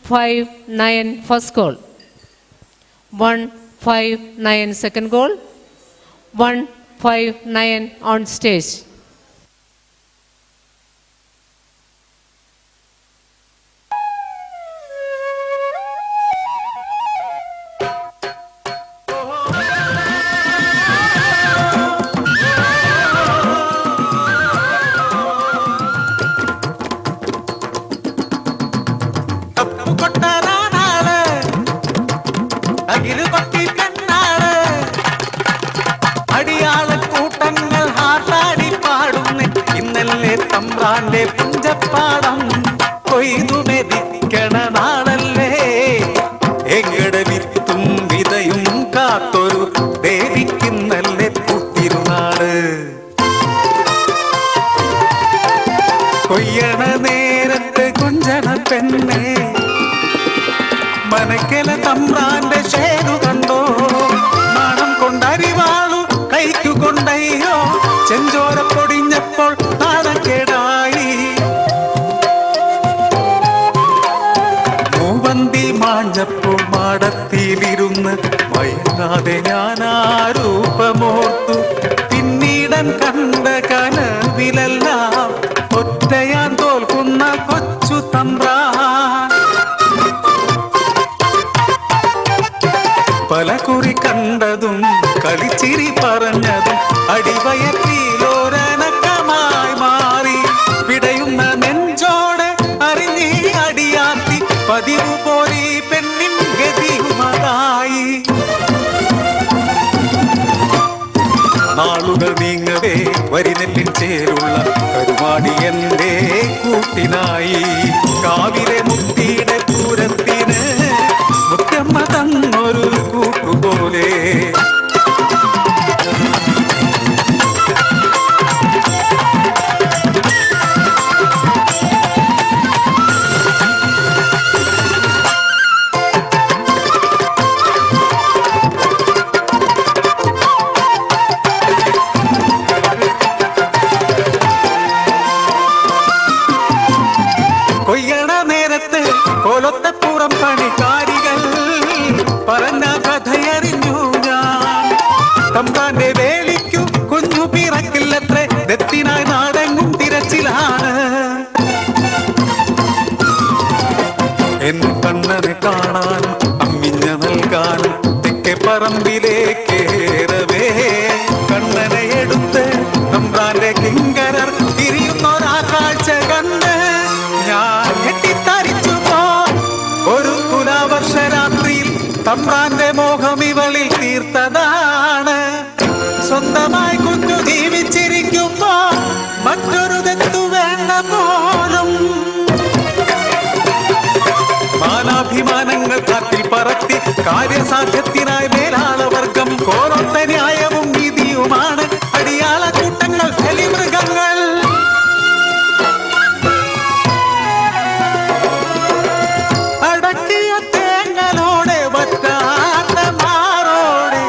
159 first goal, 159 second goal, 159 on stage. തമ്പ്രാന്റെ പുഞ്ചപ്പാടം കൊയ്തു മെതിക്കണ നാളല്ലേ, എങ്ങടെ വിത്തും വിതയും കാത്തൊരു ദേവിക്കുന്നല്ലേ പുത്തിരുന്നാള്. കൊയ്യണ നേരത്ത് കൊഞ്ചണ പെണ്ണെ മനക്കല തമ്പ്രാന്റെ ഷേരു കണ്ടോ, നാണം കൊണ്ടരിവാളു കൈക്കു കൊണ്ടയ്യോ, ചെഞ്ചോര പൊടിഞ്ഞപ്പോൾ നാണക്കേടായി. മൂവന്തി മാഞ്ഞപ്പോൾ മാടത്തിലിരുന്ന് വൈകാതെ ഞാനാരൂപമോർത്തു. പിന്നീടൻ കണ്ട കനവിലെല്ലാം ഒറ്റയാൻ തോൽക്കുന്ന കൊച്ചു തമ്പ്രാൻ. പലകുറി കണ്ടതും കളിച്ചിരി പറഞ്ഞതും അടിവയറ്റിലോരനക്കമായി മാറി. പിടയുന്ന നെഞ്ചോടെ അറിഞ്ഞി അടിയാത്തി പതിവ് പോരി പെണ്ണിൻ ഗതിയുമതായി. നാളുകൾ നീങ്ങവേ വരിനെല്ലിൻ ചേരുള്ള കരുമാടി എന്റെ കൂട്ടിനായി. കാവിലെ മുത്തിയുടെ പൂരത്തിന് മുത്തമ്മ തന്നൊരു കൂട്ടുപോലെ. കൊയ്യണ നേരത്ത് കോലത്തപ്പുറം പണിക്കാരികൾ പറഞ്ഞ കഥയറിഞ്ഞു ഞാൻ. തമ്പ്രാന്റെ വേളിക്കു കുഞ്ഞു പിറക്കില്ലത്രേ, ദത്തിനായി നാടെങ്ങും തിരച്ചിലാണ്. എൻ കണ്ണനെ കാണാൻ അമ്മിഞ്ഞ നൽകാൻ തെക്കേ പറമ്പിലേക്കേറവേ, കണ്ണനെ എടുത്ത് തമ്പ്രാന്റെ കിങ്കരർ തിരിയുന്നൊരാ കാഴ്ച കണ്ട് ഞാൻ ഞെട്ടിത്തരിച്ചു പോ. ഒരു തുലാവർഷരാത്രിയിൽ തമ്പ്രാന്റെ മോഹം ഇവളിൽ തീർത്തതാണ്. സ്വന്തമായി കുഞ്ഞു ജീവിച്ചിരിക്കുമ്പോ മറ്റൊരു തെറ്റു വേണ്ട പോലും. മാനാഭിമാനങ്ങൾ കാറ്റിൽ പറത്തി കാര്യസാധ്യത്തിനായി മേലാളവർഗം കോരൊത്ത ന്യായവും നീതിയുമാണ് അടിയാള കൂട്ടങ്ങൾ ബലിമൃഗങ്ങൾ. അടക്കിയ തേങ്ങലോടെ വറ്റാത്ത മാറോടെ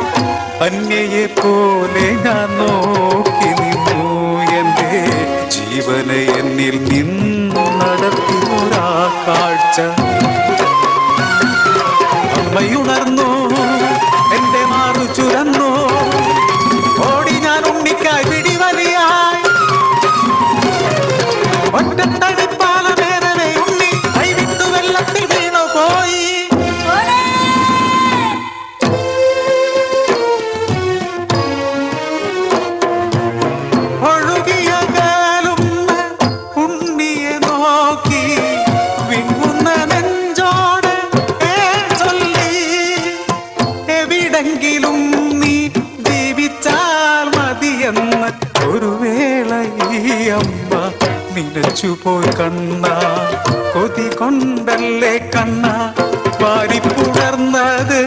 അന്യയെ പോലെ ഞാൻ നോക്കി നിന്നു. എന്റെ ജീവനെ എന്നിൽ നിന്നടത്തി ഒരാ കാഴ്ച. അമ്മയുണർന്നു, എന്റെ മാറു ചുരന്നു, ഓടി ഞാൻ ഉണ്ണിക്കായി പിടിവലിയായി. ഒറ്റത്തടിപ്പാല മേരവേ ഉണ്ണി കൈവിട്ടു വെള്ളത്തിൽ വീണു പോയി. ഒഴുകിയ കാലും ഉണ്ണിയെ നോക്കി വിങ്ങുന്ന നെഞ്ചോടെ ചൊല്ലി, എവിടെങ്കിലും നീ ജീവിച്ചാൽ മതിയെന്ന് ഒരു വേള ഈ അമ്മ നിലച്ചുപോയി കണ്ണ. കൊതി കൊണ്ടല്ലേ കണ്ണ വാരിപ്പുണർന്നത്,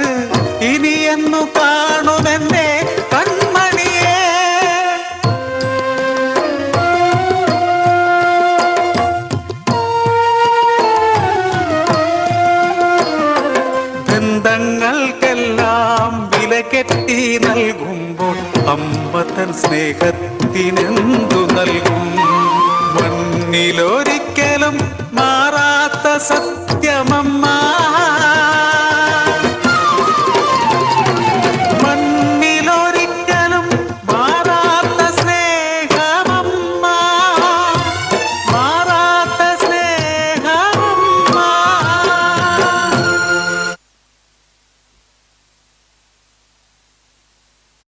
ഇനി എന്നു കാണുമെന്നെ കൺമണിയേ. ബന്ധങ്ങൾക്കെല്ലാം വില കെട്ടി നൽകുമ്പോൾ അമ്മ തൻ സ്നേഹത്തിനെന്തു നൽകും. മണ്ണിലൊരിക്കലും മാറാത്ത സത്യമമ്മ